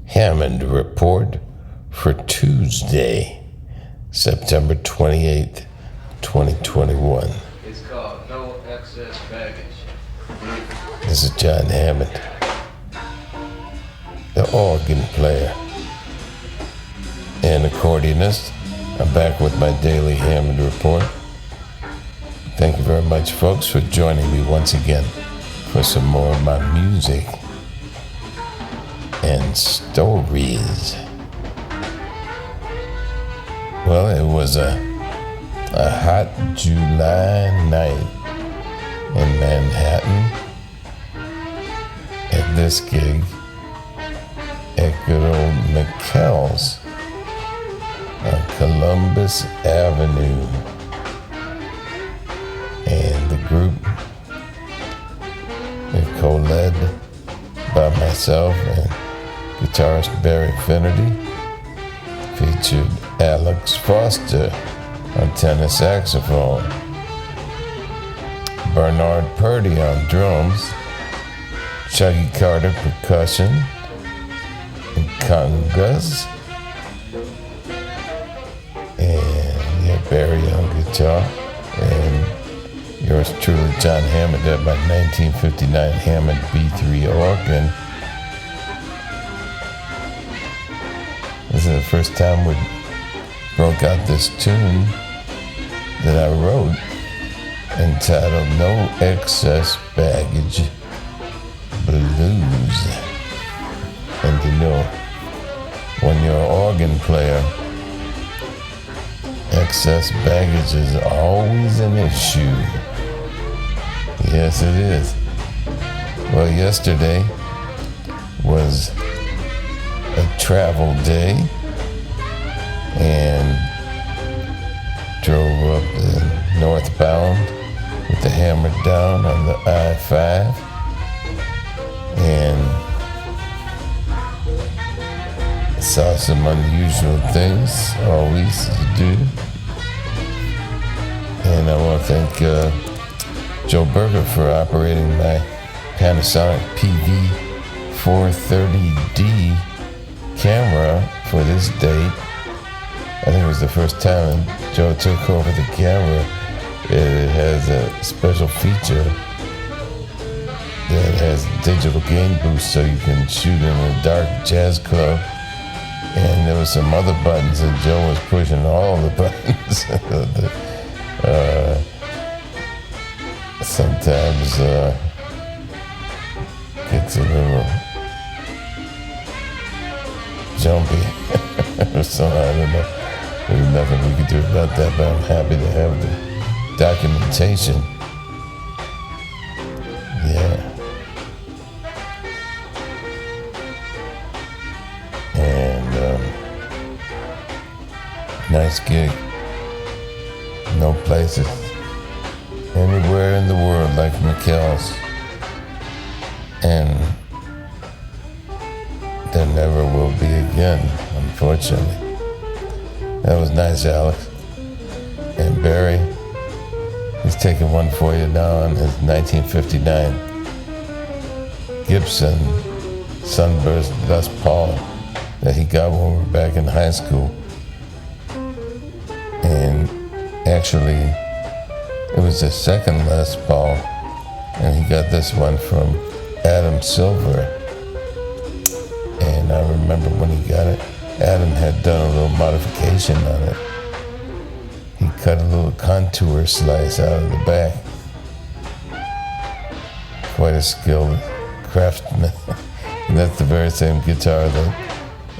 Hammond Report for Tuesday, September 28th, 2021. It's called No Excess Baggage. This is Jon Hammond, the organ player and accordionist. I'm back with my daily Hammond Report. Thank you very much, folks, for joining me once again for some more of my music and stories. Well, it was a hot July night in Manhattan at this gig at good old McKell's on Columbus Avenue. And the group is co-led by myself and guitarist Barry Finnerty, featured Alex Foster on tenor saxophone, Bernard Purdy on drums, Chucky Carter percussion and congas, and Barry on guitar, and yours truly, Jon Hammond, at my 1959 Hammond B3 organ. This is the first time we broke out this tune that I wrote entitled No Excess Baggage Blues. And you know, when you're an organ player, excess baggage is always an issue. Yes, it is. Well, yesterday was a travel day and drove up the northbound with the hammer down on the I-5 and saw some unusual things, always do. And I want to thank Joe Berger for operating my Panasonic PV430D camera for this date. I think it was the first time Joe took over the camera. It has a special feature that has digital gain boost, so you can shoot in a dark jazz club. And there were some other buttons that Joe was pushing, all the buttons. Sometimes gets a little jumpy. So I don't know. There's nothing we could do about that, but I'm happy to have the documentation. Yeah. And nice gig. No places anywhere in the world like McKell's, and there never will be again, unfortunately. That was nice, Alex. And Barry, he's taking one for you now on his 1959 Gibson Sunburst Les Paul that he got when we were back in high school. And actually, it was the second Les Paul, and he got this one from Adam Silver. And I remember when he got it, Adam had done a little modification on it. He cut a little contour slice out of the back. Quite a skilled craftsman. And that's the very same guitar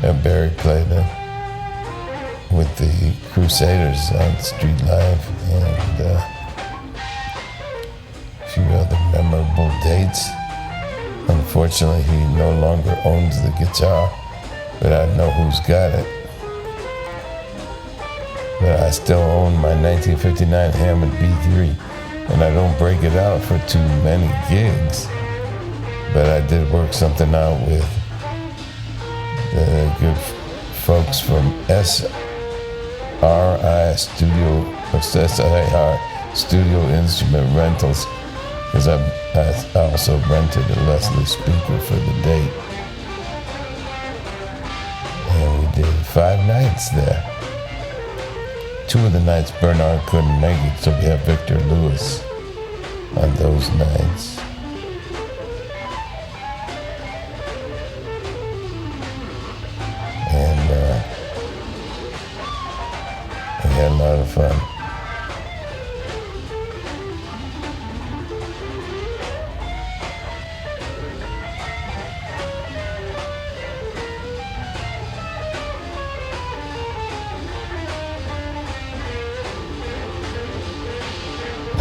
that Barry played with the Crusaders on Street Live, and a few other memorable dates. Unfortunately, he no longer owns the guitar, but I know who's got it. But I still own my 1959 Hammond B3, and I don't break it out for too many gigs. But I did work something out with the good folks from SRI Studio Instrument Rentals, because I also rented a Leslie speaker for the date. 5 nights there. 2 of the nights Bernard couldn't make it, so we have Victor Lewis on those nights. And we had a lot of fun.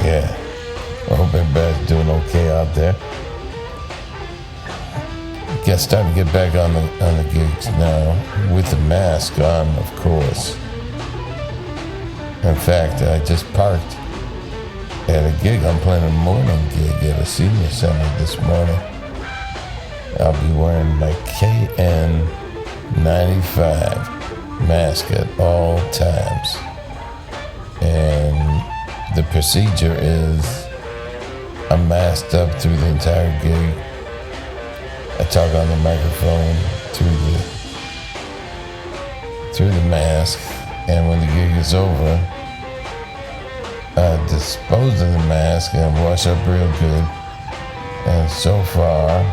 Yeah, I hope everybody's doing okay out there. Guess starting to get back on the gigs now with the mask on, of course. In fact, I just parked at a gig. I'm playing a morning gig at a senior center this morning. I'll be wearing my KN95 mask at all times. And the procedure is I'm masked up through the entire gig. I talk on the microphone through the mask, and when the gig is over, I dispose of the mask and wash up real good. And so far,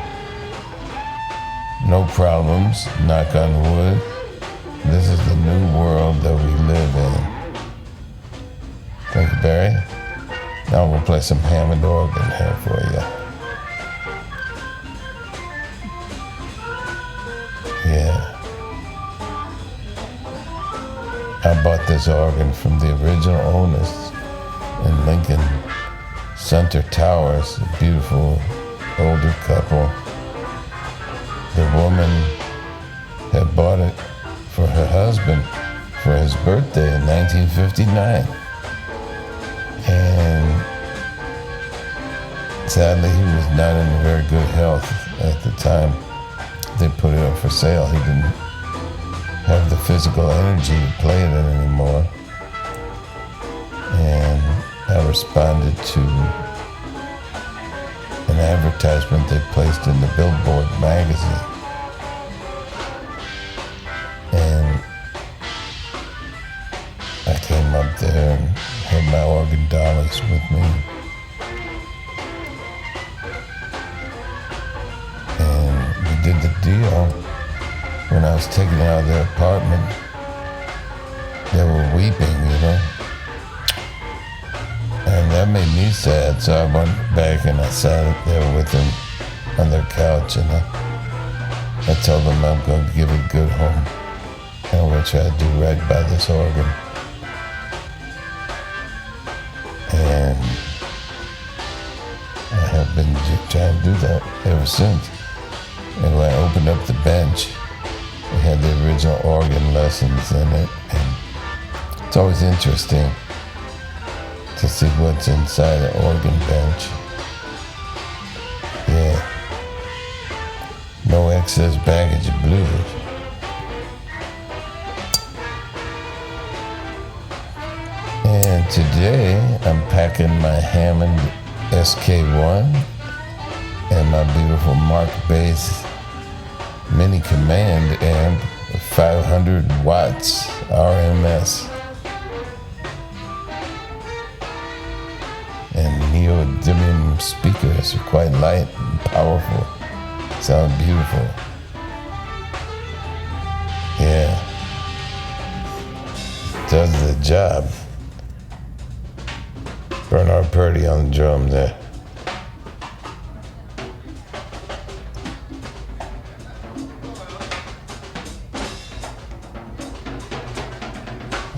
no problems, knock on wood. This is the new world that we live in. Thank you, Barry. Now we'll play some Hammond organ here for you. Yeah. I bought this organ from the original owners in Lincoln Center Towers, a beautiful older couple. The woman had bought it for her husband for his birthday in 1959. And sadly, he was not in very good health at the time they put it up for sale. He didn't have the physical energy to play it anymore. And I responded to an advertisement they placed in the Billboard magazine. And I came up there and had my organ dollars with me. And we did the deal. When I was taken out of their apartment, they were weeping, you know. And that made me sad, so I went back and I sat there with them on their couch, and I told them I'm going to give it a good home. And I'm going to try to do right by this organ. And I have been trying to do that ever since. And when I opened up the bench, we had the original organ lessons in it. And it's always interesting to see what's inside an organ bench. Yeah. No excess baggage blues. And today I'm packing my Hammond SK1 and my beautiful Mark Bass mini command amp with 500 watts RMS. And neodymium speakers are quite light and powerful. Sound beautiful. Yeah. Does the job. Bernard Purdy on the drum there.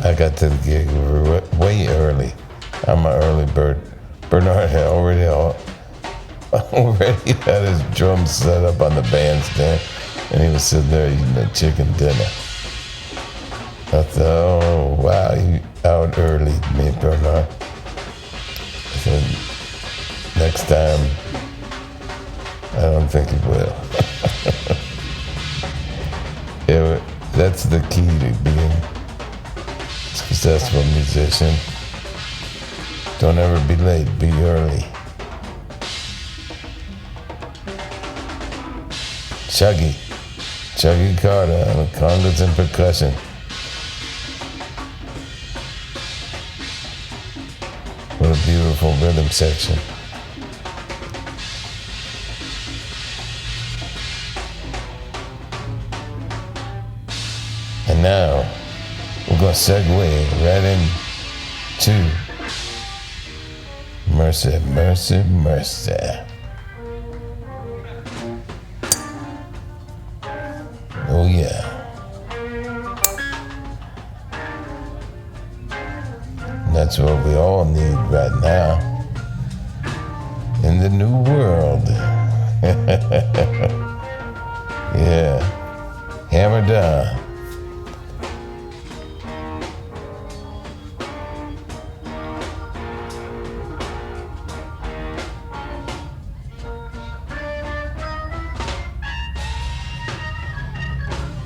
I got to the gig way early. I'm an early bird. Bernard had already had his drums set up on the bandstand, and he was sitting there eating a chicken dinner. I thought, oh, wow, you out early, me, Bernard. I said, next time, I don't think he will. Yeah, that's the key to being a successful musician. Don't ever be late, be early. Chuggy Carter on the congas and percussion. beautiful rhythm section. And now we're going to segue right into Mercy, Mercy, Mercy. Oh yeah. That's what we all need right now in the new world. Yeah, hammer down.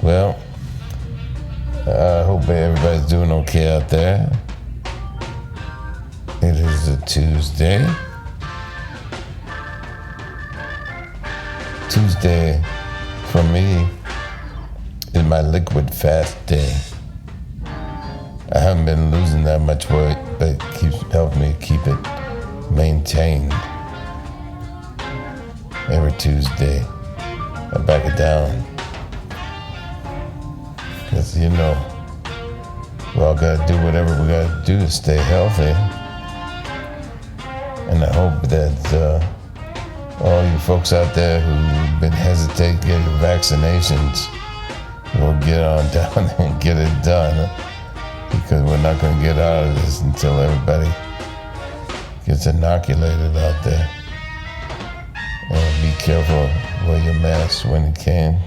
Well, I hope everybody's doing okay out there. It is a Tuesday. Tuesday, for me, is my liquid fast day. I haven't been losing that much weight, but it keeps helping me keep it maintained. Every Tuesday, I back it down. Because, we all got to do whatever we got to do to stay healthy. And I hope that all you folks out there who've been hesitating to get your vaccinations will get on down and get it done. Because we're not going to get out of this until everybody gets inoculated out there. And be careful, wear your mask when you can.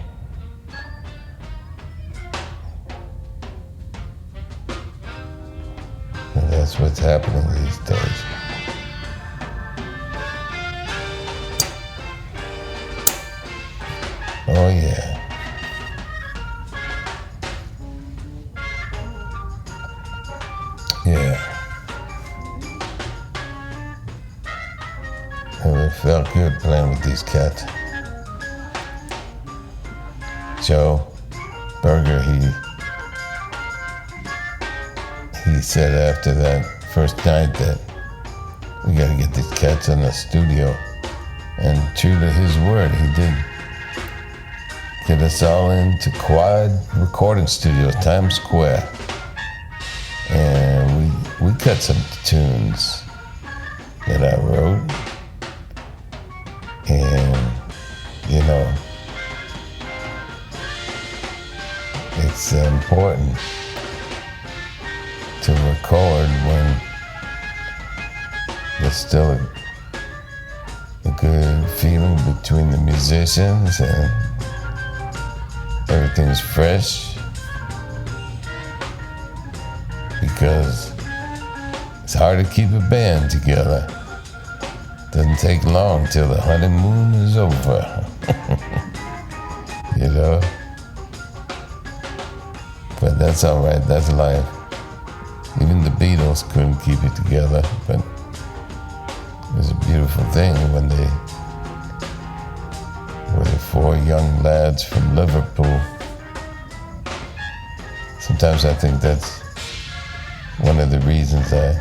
That's what's happening these days. Oh yeah. Yeah. Oh, it felt good playing with these cats. Joe Berger, he said after that first night that we got to get these cats in the studio. And true to his word, he did get us all into Quad Recording Studios, Times Square. And we cut some tunes that I wrote. And, it's important to record when there's still a good feeling between the musicians and everything's fresh, because it's hard to keep a band together. Doesn't take long till the honeymoon is over. But that's all right, that's life. Even the Beatles couldn't keep it together, but it was a beautiful thing when they were the four young lads from Liverpool. Sometimes I think that's one of the reasons I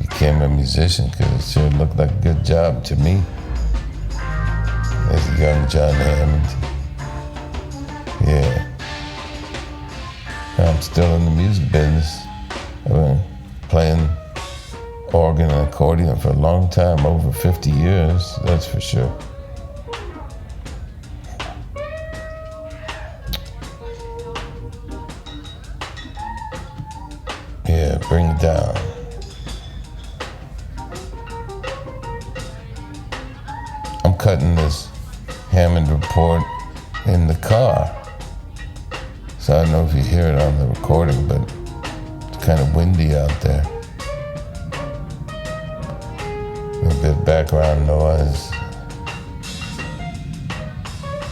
became a musician, because it sure looked like a good job to me as a young Jon Hammond. Yeah. I'm still in the music business. I've been playing organ and accordion for a long time, over 50 years, that's for sure. Yeah, bring it down. I'm cutting this Hammond report in the car. So I don't know if you hear it on the recording, but it's kind of windy out there. A little bit of background noise.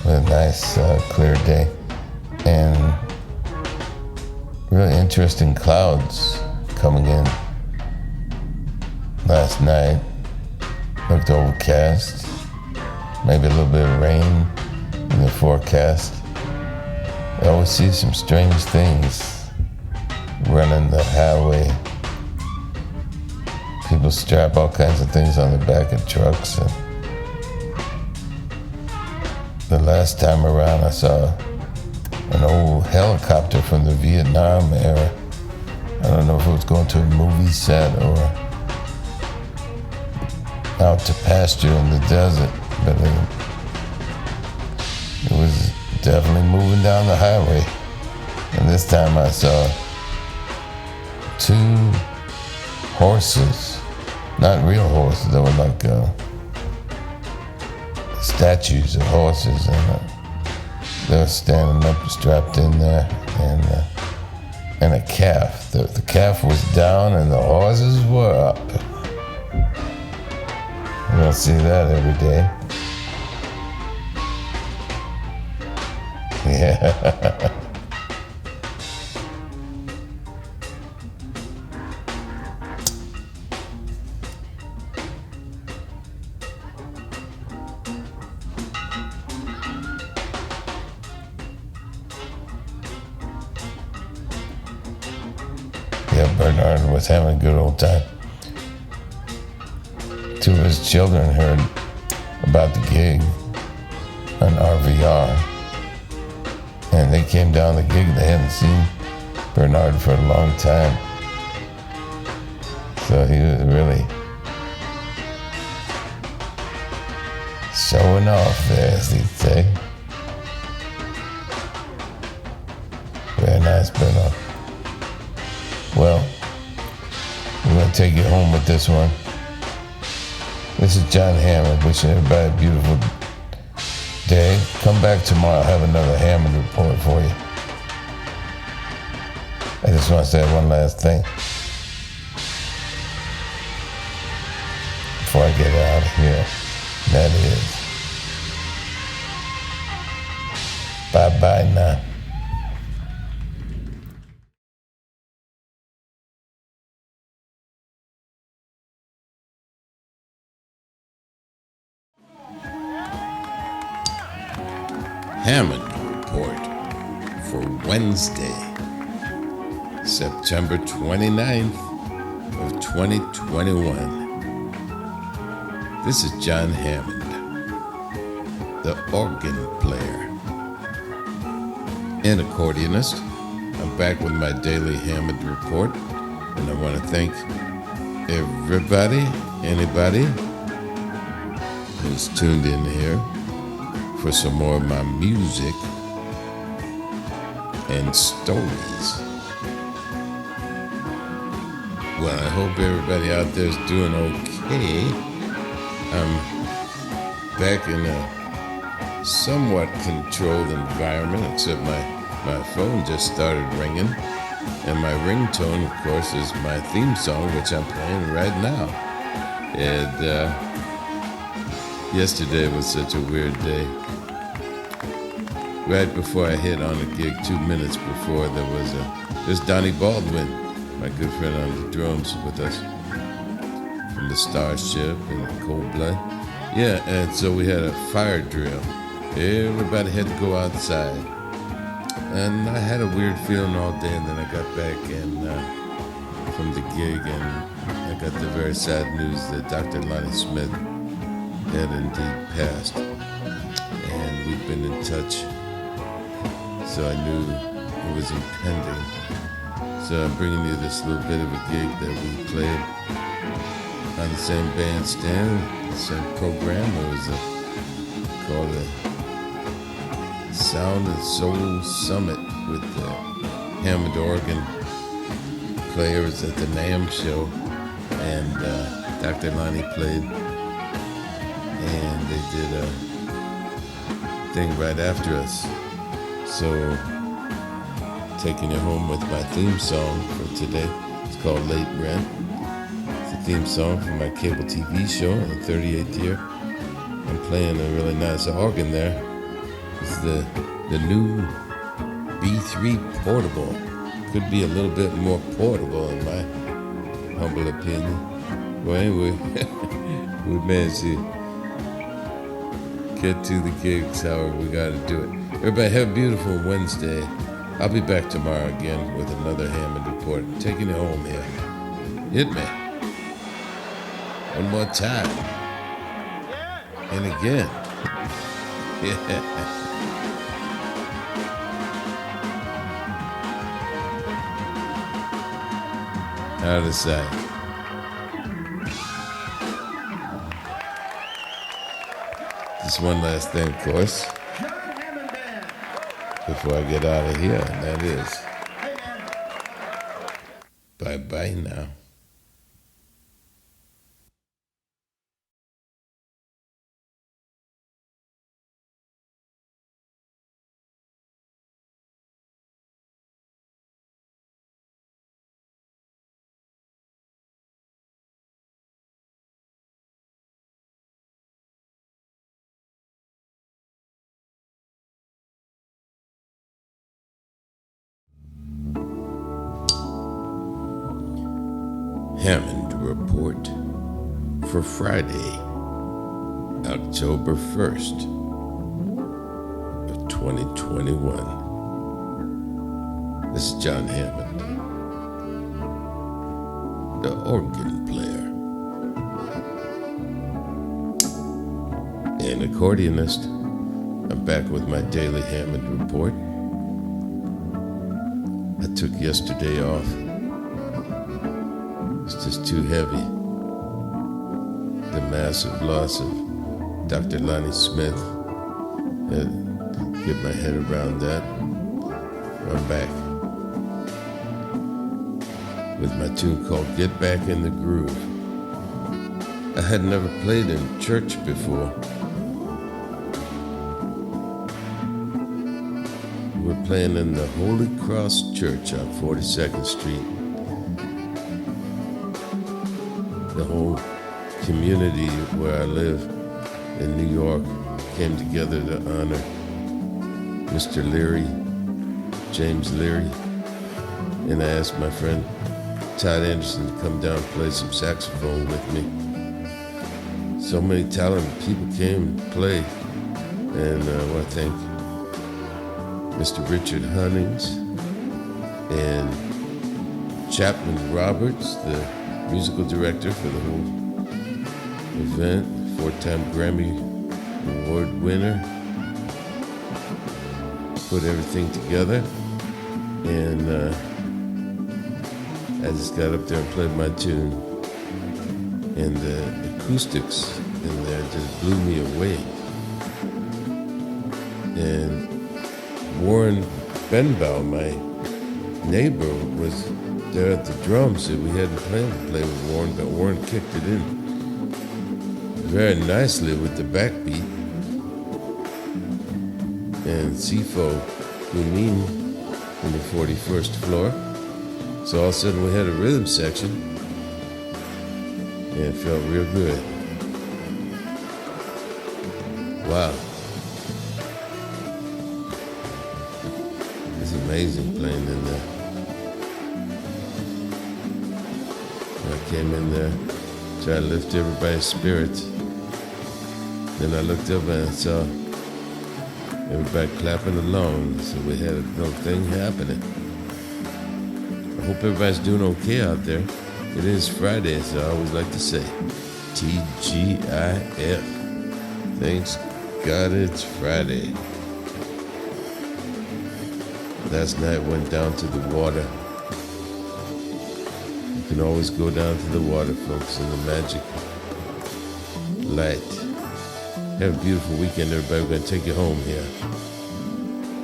A nice, clear day. And really interesting clouds coming in. Last night, looked overcast. Maybe a little bit of rain in the forecast. I always see some strange things running the highway People strap all kinds of things on the back of trucks. And the last time around, I saw an old helicopter from the Vietnam era. I don't know if it was going to a movie set or out to pasture in the desert, but it was definitely moving down the highway. And this time I saw 2 horses, not real horses, they were like statues of horses, and they were standing up, strapped in there, and a calf. The calf was down and the horses were up. You don't see that every day. Yeah. Yeah, Bernard was having a good old time. 2 of his children heard about the gig on RVR, and they came down the gig. They hadn't seen Bernard for a long time, so he was really showing off there, as they'd say. Very nice, Bernard. Well, we're going to take you home with this one. This is Jon Hammond wishing everybody a beautiful day. Come back tomorrow. I'll have another Hammond report for you. I just want to say one last thing before I get out of here. That is, bye-bye now. Hammond Report for Wednesday, September 29th of 2021. This is Jon Hammond, the organ player and accordionist. I'm back with my daily Hammond Report, and I want to thank anybody who's tuned in here for some more of my music and stories. Well, I hope everybody out there is doing okay. I'm back in a somewhat controlled environment, except my phone just started ringing, and my ringtone, of course, is my theme song, which I'm playing right now. And yesterday was such a weird day. Right before I hit on the gig, 2 minutes before, there's Donnie Baldwin, my good friend on the drums with us from the Starship and Cold Blood. Yeah, and so we had a fire drill. Everybody had to go outside. And I had a weird feeling all day, and then I got back from the gig, and I got the very sad news that Dr. Lonnie Smith had indeed passed. And we've been in touch, so I knew it was impending. So I'm bringing you this little bit of a gig that we played on the same bandstand, the same program. It was called the Sound and Soul Summit with the Hammond organ players at the NAMM show, and Dr. Lonnie played, and they did a thing right after us. So, taking you home with my theme song for today. It's called Late Rent. It's a theme song for my cable TV show in the 38th year. I'm playing a really nice organ there. It's the new B3 Portable. Could be a little bit more portable in my humble opinion. Well, anyway, we managed to get to the gigs however we got to do it. Everybody have a beautiful Wednesday. I'll be back tomorrow again with another Hammond Report. Taking it home here. Hit me. One more time. And again. Yeah. Out of sight. Just one last thing, of course, before I get out of here, and that is bye-bye now. Hammond Report for Friday, October 1st of 2021. This is Jon Hammond, the organ player and accordionist. I'm back with my daily Hammond Report. I took yesterday off. It's just too heavy. The massive loss of Dr. Lonnie Smith. Had to get my head around that. I'm back with my tune called Get Back in the Groove. I had never played in church before. We're playing in the Holy Cross Church on 42nd Street. The whole community where I live in New York came together to honor Mr. Leary, James Leary, and I asked my friend Todd Anderson to come down and play some saxophone with me. So many talented people came and played, and I want to thank Mr. Richard Hunnings and Chapman Roberts, the musical director for the whole event, four-time Grammy Award winner. Put everything together, and I just got up there and played my tune, and the acoustics in there just blew me away. And Warren Benbow, my neighbor, was there at the drums. We hadn't planned to play with Warren, but Warren kicked it in very nicely with the backbeat. And Sifo Gunin in the 41st floor. So all of a sudden we had a rhythm section, and it felt real good. Wow. It's amazing playing in there. I came in there, tried to lift everybody's spirits. Then I looked up and I saw everybody clapping along, so we had a little thing happening. I hope everybody's doing okay out there. It is Friday, so I always like to say TGIF. Thanks God it's Friday. Last night went down to the water. You can always go down to the water, folks, in the magic light. Have a beautiful weekend, everybody. We're going to take you home here.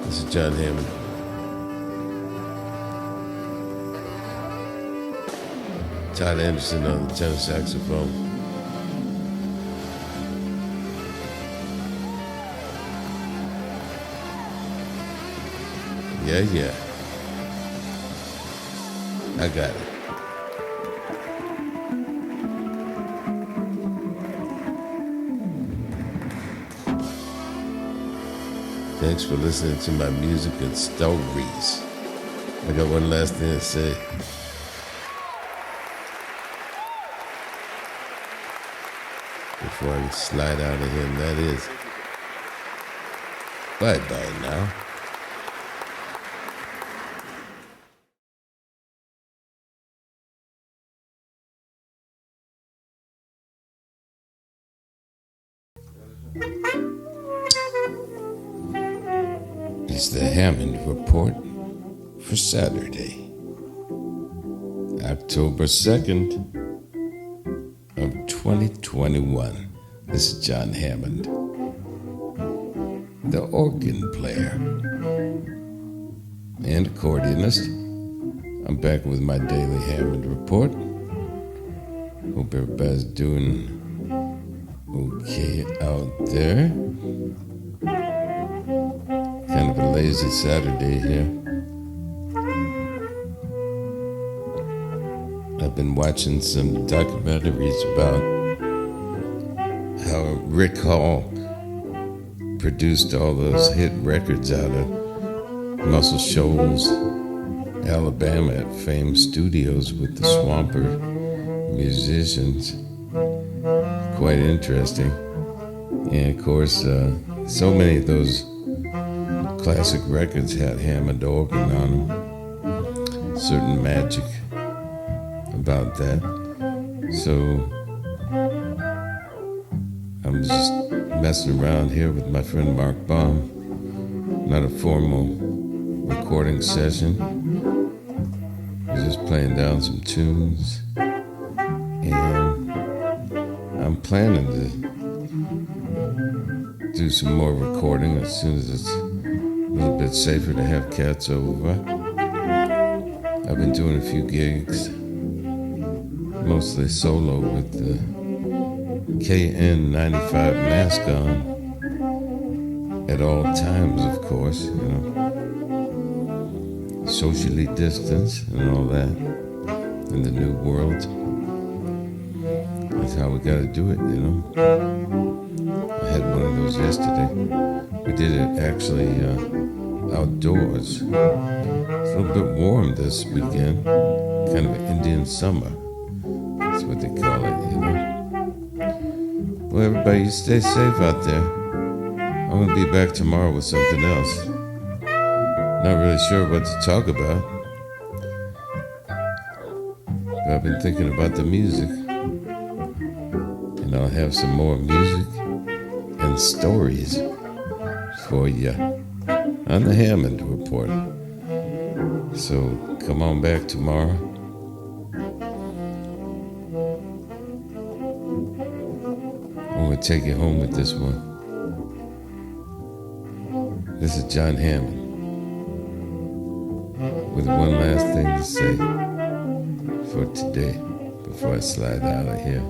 This is Jon Hammond. Todd Anderson on the tenor saxophone. Yeah. I got it. Thanks for listening to my music and stories. I got one last thing to say. Before I slide out of here, and that is bye-bye now. It's the Hammond Report for Saturday, October 2nd of 2021. This is Jon Hammond, the organ player and accordionist. I'm back with my daily Hammond Report. Hope everybody's doing okay out there. Kind of a lazy Saturday here. I've been watching some documentaries about how Rick Hall produced all those hit records out of Muscle Shoals, Alabama at Fame Studios with the Swamper musicians. Quite interesting. And of course, so many of those classic records had Hammond organ on them. Certain magic about that. So I'm just messing around here with my friend Mark Baum. Not a formal recording session. We're just playing down some tunes. And I'm planning to do some more recording as soon as it's a little bit safer to have cats over. I've been doing a few gigs, mostly solo with the KN95 mask on at all times, of course, socially distanced and all that in the new world. That's how we gotta do it, I had one of those yesterday. We did it actually outdoors. It's a little bit warm this weekend, kind of an Indian summer. That's what they call it, Well, everybody, you stay safe out there. I'm gonna be back tomorrow with something else. Not really sure what to talk about. But I've been thinking about the music. And I'll have some more music and stories for you on the Hammond Report. So come on back tomorrow. I'm going to take you home with this one. This is Jon Hammond with one last thing to say for today before I slide out of here.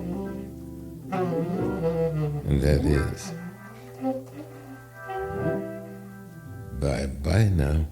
And that is bye-bye now.